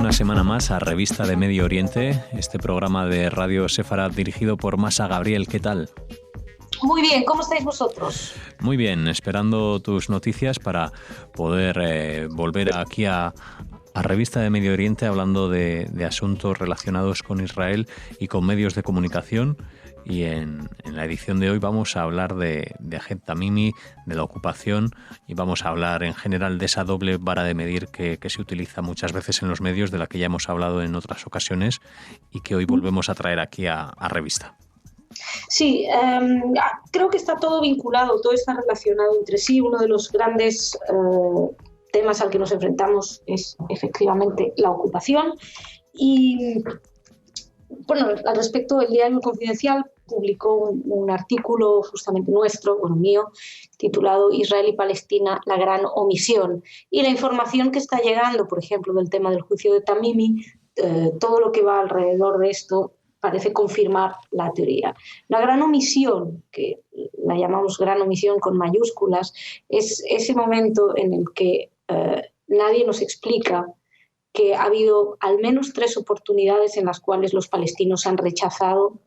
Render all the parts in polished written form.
una semana más a Revista de Medio Oriente, este programa de Radio Sefarad dirigido por Masa Gabriel. ¿Qué tal? Muy bien, ¿cómo estáis vosotros? Muy bien, esperando tus noticias para poder volver aquí a Revista de Medio Oriente hablando de asuntos relacionados con Israel y con medios de comunicación. Y en la edición de hoy vamos a hablar de Ahed Tamimi, de la ocupación, y vamos a hablar en general de esa doble vara de medir que se utiliza muchas veces en los medios, de la que ya hemos hablado en otras ocasiones y que hoy volvemos a traer aquí a Revista. Sí, creo que está todo vinculado, todo está relacionado entre sí. Uno de los grandes temas al que nos enfrentamos es efectivamente la ocupación. Y bueno, al respecto, el diario Confidencial publicó un artículo justamente nuestro, mío, titulado Israel y Palestina, la gran omisión. Y la información que está llegando, por ejemplo, del tema del juicio de Tamimi, todo lo que va alrededor de esto parece confirmar la teoría. La gran omisión, que la llamamos gran omisión con mayúsculas, es ese momento en el que nadie nos explica que ha habido al menos 3 oportunidades en las cuales los palestinos han rechazado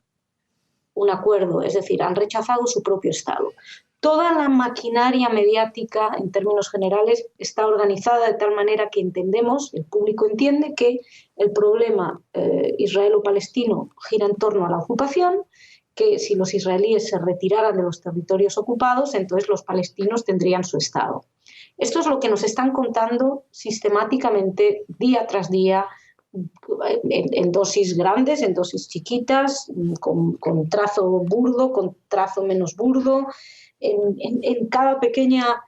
un acuerdo, es decir, han rechazado su propio Estado. Toda la maquinaria mediática, en términos generales, está organizada de tal manera que entendemos, el público entiende, que el problema israelo-palestino gira en torno a la ocupación, que si los israelíes se retiraran de los territorios ocupados, entonces los palestinos tendrían su Estado. Esto es lo que nos están contando sistemáticamente, día tras día, en dosis grandes, en dosis chiquitas, con trazo burdo, con trazo menos burdo. En cada pequeña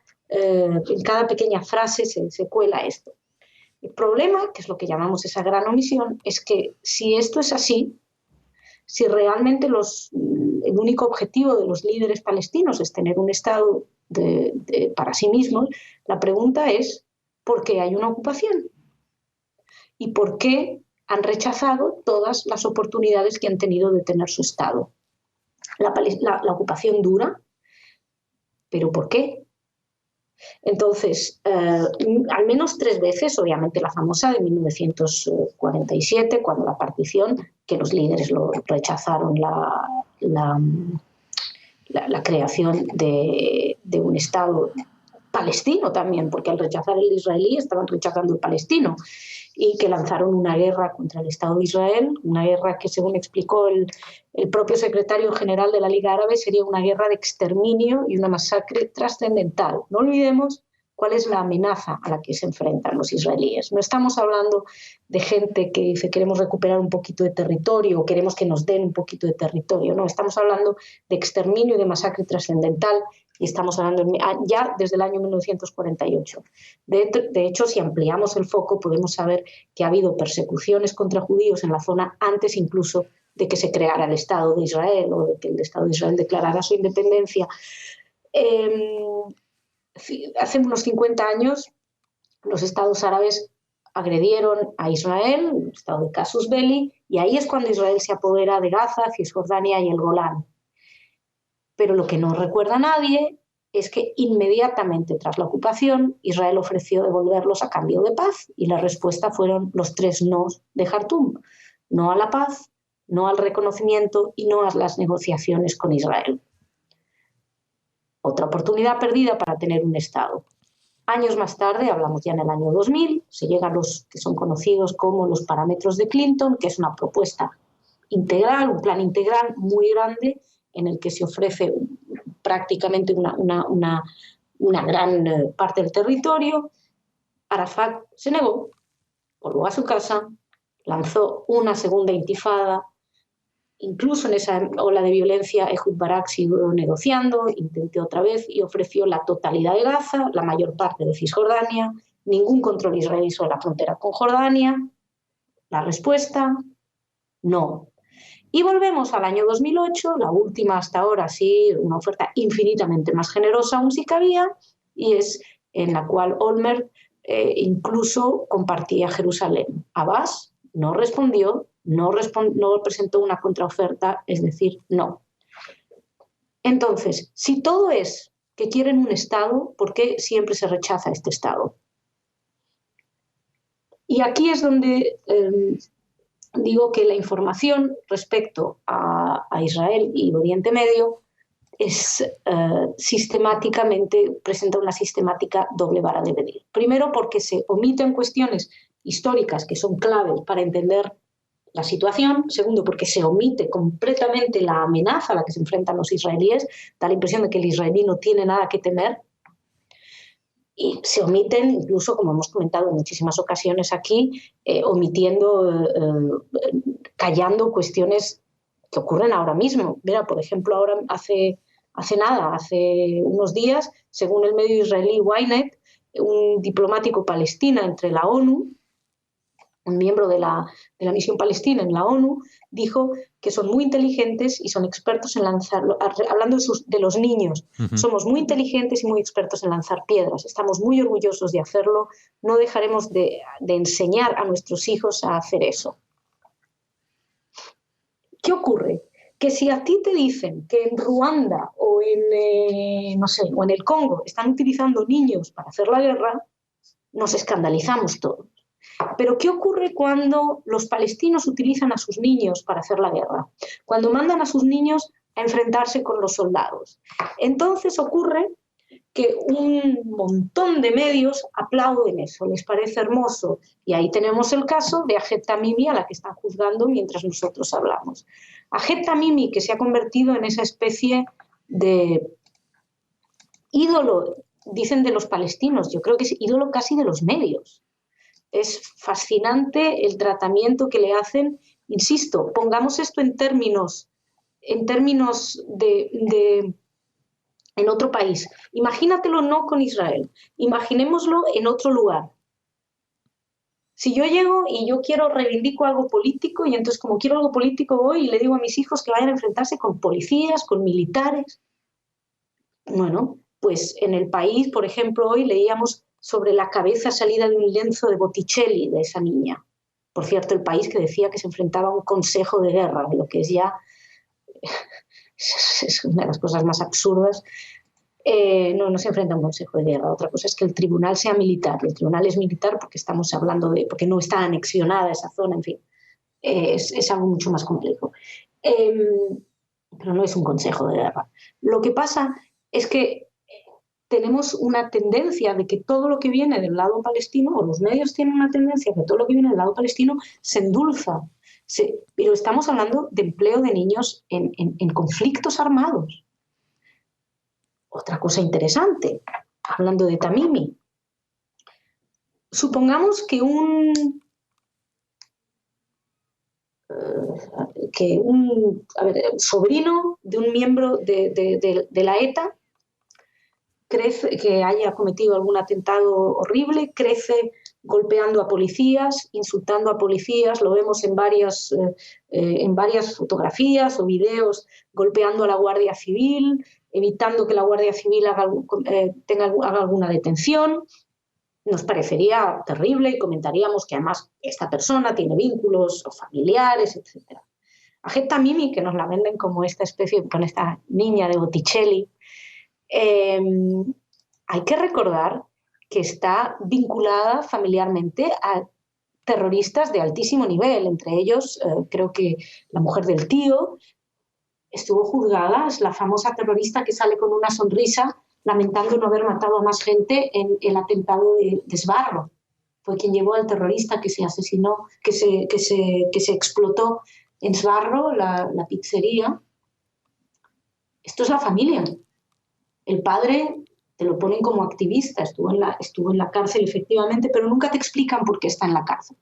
frase se cuela esto. El problema, que es lo que llamamos esa gran omisión, es que si esto es así, si realmente el único objetivo de los líderes palestinos es tener un Estado para sí mismos, la pregunta es ¿por qué hay una ocupación? ¿Y por qué han rechazado todas las oportunidades que han tenido de tener su Estado? La ocupación dura, ¿pero por qué? Entonces, al menos 3 veces, obviamente la famosa de 1947, cuando la partición, que los líderes lo rechazaron la creación de un Estado palestino también, porque al rechazar el israelí estaban rechazando el palestino, y que lanzaron una guerra contra el Estado de Israel, una guerra que, según explicó el propio secretario general de la Liga Árabe, sería una guerra de exterminio y una masacre trascendental. No olvidemos cuál es la amenaza a la que se enfrentan los israelíes. No estamos hablando de gente que dice queremos recuperar un poquito de territorio o queremos que nos den un poquito de territorio. No, estamos hablando de exterminio y de masacre trascendental, y estamos hablando ya desde el año 1948. De hecho, si ampliamos el foco, podemos saber que ha habido persecuciones contra judíos en la zona antes incluso de que se creara el Estado de Israel o de que el Estado de Israel declarara su independencia. Hace unos 50 años los estados árabes agredieron a Israel, el estado de casus belli, y ahí es cuando Israel se apodera de Gaza, Cisjordania y el Golán. Pero lo que no recuerda nadie es que inmediatamente tras la ocupación Israel ofreció devolverlos a cambio de paz, y la respuesta fueron los 3 nos de Jartum: no a la paz, no al reconocimiento y no a las negociaciones con Israel. Otra oportunidad perdida para tener un Estado. Años más tarde, hablamos ya en el año 2000, se llega a los que son conocidos como los parámetros de Clinton, que es una propuesta integral, un plan integral muy grande, en el que se ofrece prácticamente una gran parte del territorio. Arafat se negó, volvió a su casa, lanzó una segunda intifada. Incluso en esa ola de violencia, Ehud Barak siguió negociando, intentó otra vez y ofreció la totalidad de Gaza, la mayor parte de Cisjordania, ningún control israelí sobre la frontera con Jordania. La respuesta, no. Y volvemos al año 2008, la última hasta ahora, sí, una oferta infinitamente más generosa aún sí cabía, y es en la cual Olmert incluso compartía Jerusalén. Abbas no respondió, no presentó una contraoferta, es decir, no. Entonces, si todo es que quieren un Estado, ¿por qué siempre se rechaza este Estado? Y aquí es donde digo que la información respecto a Israel y Oriente Medio es sistemáticamente, presenta una sistemática doble vara de medir. Primero porque se omiten cuestiones históricas que son claves para entender la situación. Segundo, porque se omite completamente la amenaza a la que se enfrentan los israelíes. Da la impresión de que el israelí no tiene nada que temer. Y se omiten, incluso, como hemos comentado en muchísimas ocasiones aquí, callando cuestiones que ocurren ahora mismo. Mira, por ejemplo, ahora hace unos días, según el medio israelí Ynet, un diplomático palestino entre la ONU, un miembro de la misión palestina en la ONU, dijo que son muy inteligentes y son expertos en lanzar, hablando de los niños, somos muy inteligentes y muy expertos en lanzar piedras, estamos muy orgullosos de hacerlo, no dejaremos de enseñar a nuestros hijos a hacer eso. ¿Qué ocurre? Que si a ti te dicen que en Ruanda o en el Congo están utilizando niños para hacer la guerra, nos escandalizamos todos. Pero ¿qué ocurre cuando los palestinos utilizan a sus niños para hacer la guerra? Cuando mandan a sus niños a enfrentarse con los soldados. Entonces ocurre que un montón de medios aplauden eso, les parece hermoso. Y ahí tenemos el caso de Ahed Tamimi, a la que están juzgando mientras nosotros hablamos. Ahed Tamimi, que se ha convertido en esa especie de ídolo, dicen de los palestinos, yo creo que es ídolo casi de los medios. Es fascinante el tratamiento que le hacen. Insisto, pongamos esto en términos de en otro país. Imagínatelo no con Israel, imaginémoslo en otro lugar. Si yo llego y yo reivindico algo político, y entonces como quiero algo político voy y le digo a mis hijos que vayan a enfrentarse con policías, con militares. Bueno, pues en El País, por ejemplo, hoy leíamos sobre la cabeza salida de un lienzo de Botticelli, de esa niña. Por cierto, El País, que decía que se enfrentaba a un consejo de guerra, lo que es ya es una de las cosas más absurdas. No se enfrenta a un consejo de guerra. Otra cosa es que el tribunal sea militar. El tribunal es militar porque estamos hablando porque no está anexionada esa zona, en fin. Es algo mucho más complejo. Pero no es un consejo de guerra. Lo que pasa es que tenemos una tendencia de que todo lo que viene del lado palestino, o los medios tienen una tendencia de que todo lo que viene del lado palestino se endulza. Pero estamos hablando de empleo de niños en conflictos armados. Otra cosa interesante, hablando de Tamimi. Supongamos que un sobrino de un miembro de la ETA que haya cometido algún atentado horrible, crece golpeando a policías, insultando a policías, lo vemos en varias fotografías o videos, golpeando a la Guardia Civil, evitando que la Guardia Civil haga alguna detención. Nos parecería terrible y comentaríamos que además esta persona tiene vínculos familiares, etc. Ahed Tamimi, que nos la venden como esta especie, con esta niña de Botticelli, hay que recordar que está vinculada familiarmente a terroristas de altísimo nivel, entre ellos creo que la mujer del tío estuvo juzgada, es la famosa terrorista que sale con una sonrisa lamentando no haber matado a más gente en el atentado de Sbarro. Fue quien llevó al terrorista que se asesinó, que se explotó en Sbarro, la pizzería. Esto es la familia. El padre te lo ponen como activista, estuvo en la cárcel efectivamente, pero nunca te explican por qué está en la cárcel.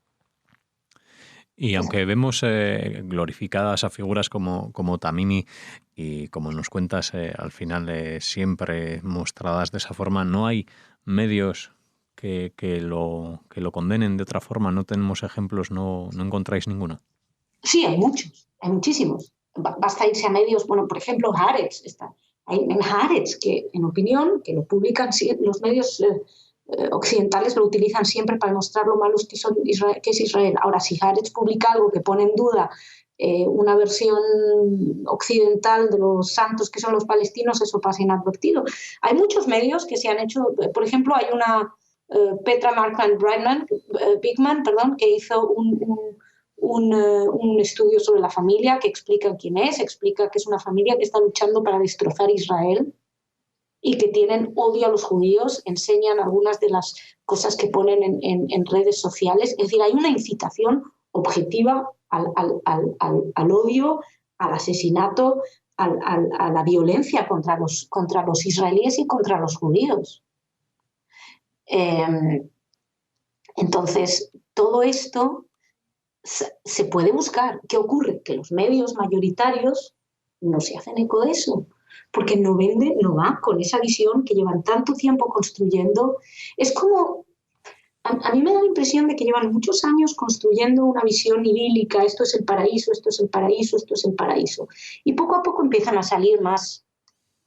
Y aunque vemos glorificadas a figuras como Tamimi y como nos cuentas al final siempre mostradas de esa forma, no hay medios que lo condenen de otra forma. No tenemos ejemplos, no encontráis ninguno. Sí, hay muchos, hay muchísimos. Basta irse a medios, bueno, por ejemplo, Haaretz está. Hay en Haaretz, que en opinión, que lo publican los medios occidentales, lo utilizan siempre para mostrar lo malos que es Israel. Ahora, si Haaretz publica algo que pone en duda una versión occidental de los santos que son los palestinos, eso pasa inadvertido. Hay muchos medios que se han hecho, por ejemplo, hay Petra Bigman, que hizo un estudio sobre la familia que explica quién es, explica que es una familia que está luchando para destrozar Israel y que tienen odio a los judíos, enseñan algunas de las cosas que ponen en redes sociales. Es decir, hay una incitación objetiva al odio, al asesinato, a la violencia contra los israelíes y contra los judíos. Entonces, todo esto se puede buscar. ¿Qué ocurre? Que los medios mayoritarios no se hacen eco de eso, porque no venden, no van con esa visión que llevan tanto tiempo construyendo. Es como, a mí me da la impresión de que llevan muchos años construyendo una visión idílica, esto es el paraíso, esto es el paraíso, esto es el paraíso. Y poco a poco empiezan a salir más.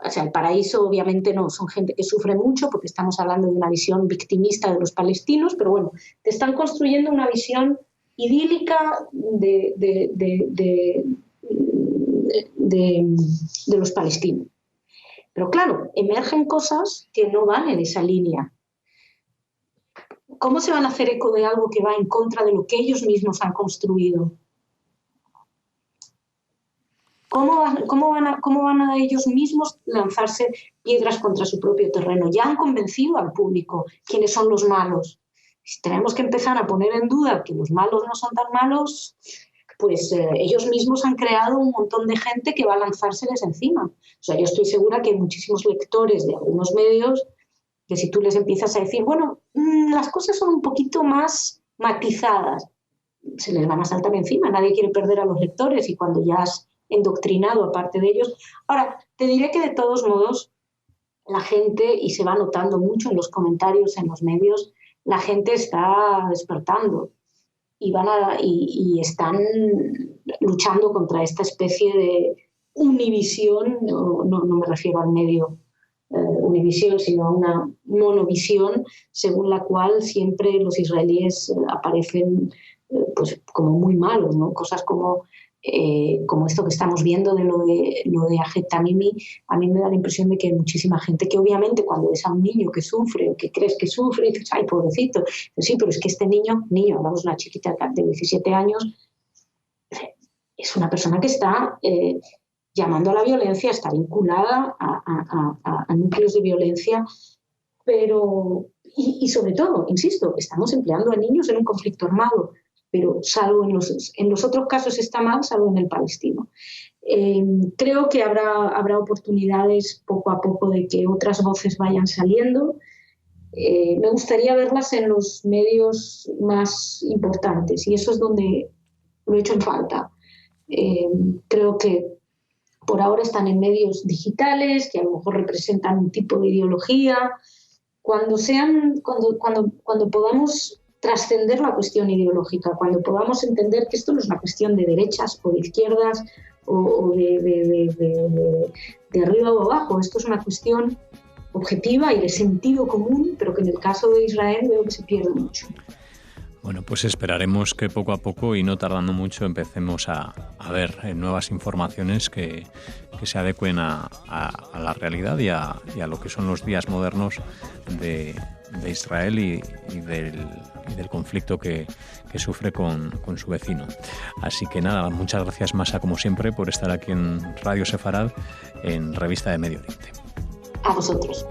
O sea, el paraíso obviamente no, son gente que sufre mucho porque estamos hablando de una visión victimista de los palestinos, pero bueno, te están construyendo una visión idílica de los palestinos. Pero claro, emergen cosas que no van en esa línea. ¿Cómo se van a hacer eco de algo que va en contra de lo que ellos mismos han construido? ¿Cómo van a ellos mismos lanzarse piedras contra su propio terreno? Ya han convencido al público quiénes son los malos. Si tenemos que empezar a poner en duda que los malos no son tan malos, pues ellos mismos han creado un montón de gente que va a lanzárseles encima. O sea, yo estoy segura que hay muchísimos lectores de algunos medios que si tú les empiezas a decir, bueno, las cosas son un poquito más matizadas, se les van a saltar encima. Nadie quiere perder a los lectores y cuando ya has endoctrinado a parte de ellos. Ahora, te diré que de todos modos la gente, y se va notando mucho en los comentarios, en los medios, la gente está despertando y están luchando contra esta especie de univisión, no me refiero al medio univisión, sino a una monovisión según la cual siempre los israelíes aparecen pues como muy malos, ¿no? Cosas como esto que estamos viendo de lo de Ahed Tamimi. A mí me da la impresión de que hay muchísima gente que obviamente cuando ves a un niño que sufre o que crees que sufre, dices, ay, pobrecito. Pero sí, pero es que este niño, hablamos de una chiquita de 17 años, es una persona que está llamando a la violencia, está vinculada a núcleos de violencia, pero, y sobre todo, insisto, estamos empleando a niños en un conflicto armado, pero salvo en los otros casos está mal, salvo en el palestino. Creo que habrá oportunidades poco a poco de que otras voces vayan saliendo. Me gustaría verlas en los medios más importantes y eso es donde lo he hecho en falta. Creo que por ahora están en medios digitales que a lo mejor representan un tipo de ideología. Cuando podamos trascender la cuestión ideológica, cuando podamos entender que esto no es una cuestión de derechas o de izquierdas o de arriba o abajo, esto es una cuestión objetiva y de sentido común, pero que en el caso de Israel veo que se pierde mucho. Bueno, pues esperaremos que poco a poco y no tardando mucho empecemos a ver nuevas informaciones que se adecuen a la realidad y a lo que son los días modernos de Israel y del conflicto que sufre con su vecino. Así que nada, muchas gracias, Masha, como siempre, por estar aquí en Radio Sefarad, en Revista de Medio Oriente. A vosotros.